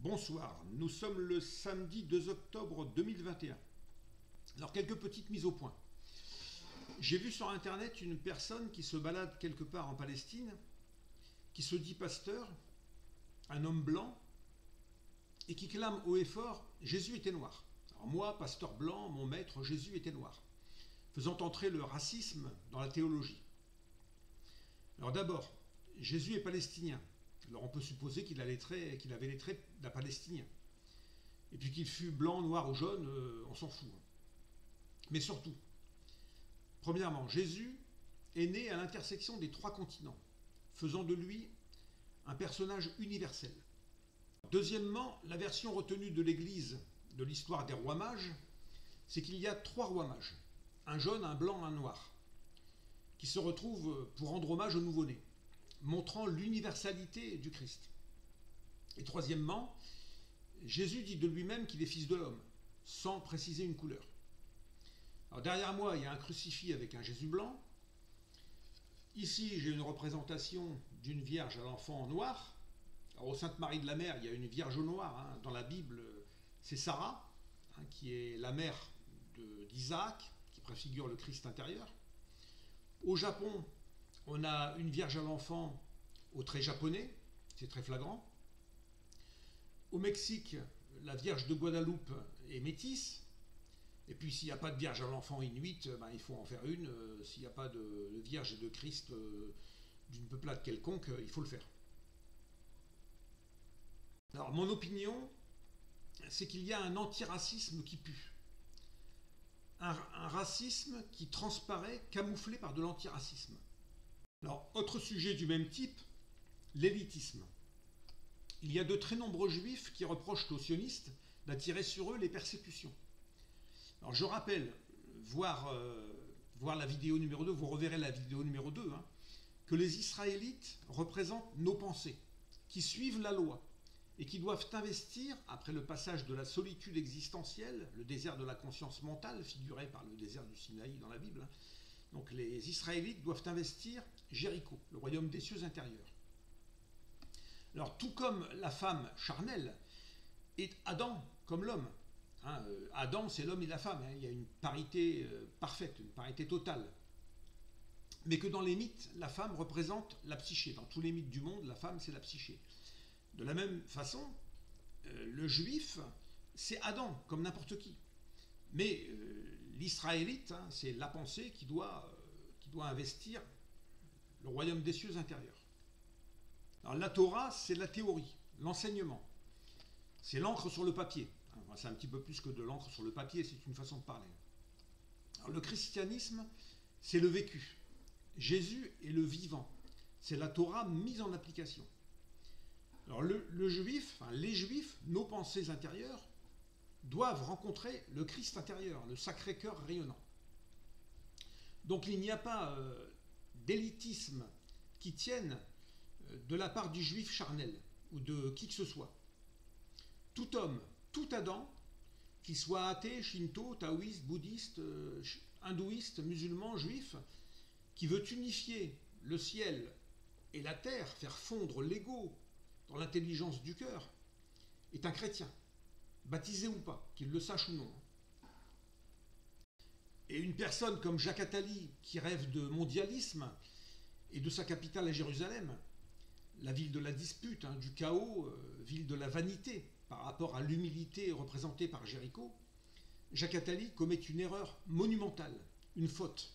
Bonsoir, nous sommes le samedi 2 octobre 2021. Alors quelques petites mises au point. J'ai vu sur internet une personne qui se balade quelque part en Palestine, qui se dit pasteur, un homme blanc, et qui clame haut et fort « Jésus était noir ». Alors moi, pasteur blanc, mon maître, Jésus était noir, faisant entrer le racisme dans la théologie. Alors d'abord, Jésus est palestinien. Alors on peut supposer qu'il avait les traits d'un Palestinien. Et puis qu'il fut blanc, noir ou jaune, on s'en fout. Mais surtout, premièrement, Jésus est né à l'intersection des 3 continents, faisant de lui un personnage universel. Deuxièmement, la version retenue de l'Église de l'histoire des rois mages, c'est qu'il y a 3 rois mages, un jaune, un blanc, un noir, qui se retrouvent pour rendre hommage au nouveau-né, montrant l'universalité du Christ. Et troisièmement, Jésus dit de lui-même qu'il est fils de l'homme, sans préciser une couleur. Alors derrière moi, il y a un crucifix avec un Jésus blanc. Ici, j'ai une représentation d'une Vierge à l'enfant en noir. Alors, au Sainte-Marie de la Mer, il y a une Vierge au noir. Dans la Bible, c'est Sarah, qui est la mère d'Isaac, qui préfigure le Christ intérieur. Au Japon, on a une Vierge à l'enfant au trait japonais, c'est très flagrant. Au Mexique, la Vierge de Guadeloupe est métisse. Et puis s'il n'y a pas de Vierge à l'enfant inuit, il faut en faire une. S'il n'y a pas de Vierge et de Christ d'une peuplade quelconque, il faut le faire. Alors mon opinion, c'est qu'il y a un antiracisme qui pue. Un racisme qui transparaît camouflé par de l'antiracisme. Alors, autre sujet du même type, l'élitisme. Il y a de très nombreux juifs qui reprochent aux sionistes d'attirer sur eux les persécutions. Alors je rappelle, voir la vidéo numéro 2, vous reverrez la vidéo numéro 2, que les Israélites représentent nos pensées, qui suivent la loi et qui doivent investir, après le passage de la solitude existentielle, le désert de la conscience mentale, figuré par le désert du Sinaï dans la Bible, donc les Israélites doivent investir Jéricho, le royaume des cieux intérieurs. Alors tout comme la femme charnelle est Adam comme l'homme. Adam c'est l'homme et la femme, il y a une parité parfaite, une parité totale. Mais que dans les mythes, la femme représente la psyché. Dans tous les mythes du monde, la femme c'est la psyché. De la même façon, le juif c'est Adam comme n'importe qui. Mais l'Israélite, c'est la pensée qui doit investir le royaume des cieux intérieurs. Alors la Torah, c'est la théorie, l'enseignement. C'est l'encre sur le papier. C'est un petit peu plus que de l'encre sur le papier, c'est une façon de parler. Alors le christianisme, c'est le vécu. Jésus est le vivant. C'est la Torah mise en application. Alors les juifs, nos pensées intérieures, doivent rencontrer le Christ intérieur, le Sacré-Cœur rayonnant. Donc il n'y a pas d'élitisme qui tienne de la part du juif charnel ou de qui que ce soit. Tout homme, tout Adam, qu'il soit athée, shinto, taoïste, bouddhiste, hindouiste, musulman, juif, qui veut unifier le ciel et la terre, faire fondre l'ego dans l'intelligence du cœur, est un chrétien. Baptisé ou pas, qu'il le sache ou non. Et une personne comme Jacques Attali, qui rêve de mondialisme et de sa capitale à Jérusalem, la ville de la dispute, du chaos, ville de la vanité, par rapport à l'humilité représentée par Jéricho, Jacques Attali commet une erreur monumentale, une faute.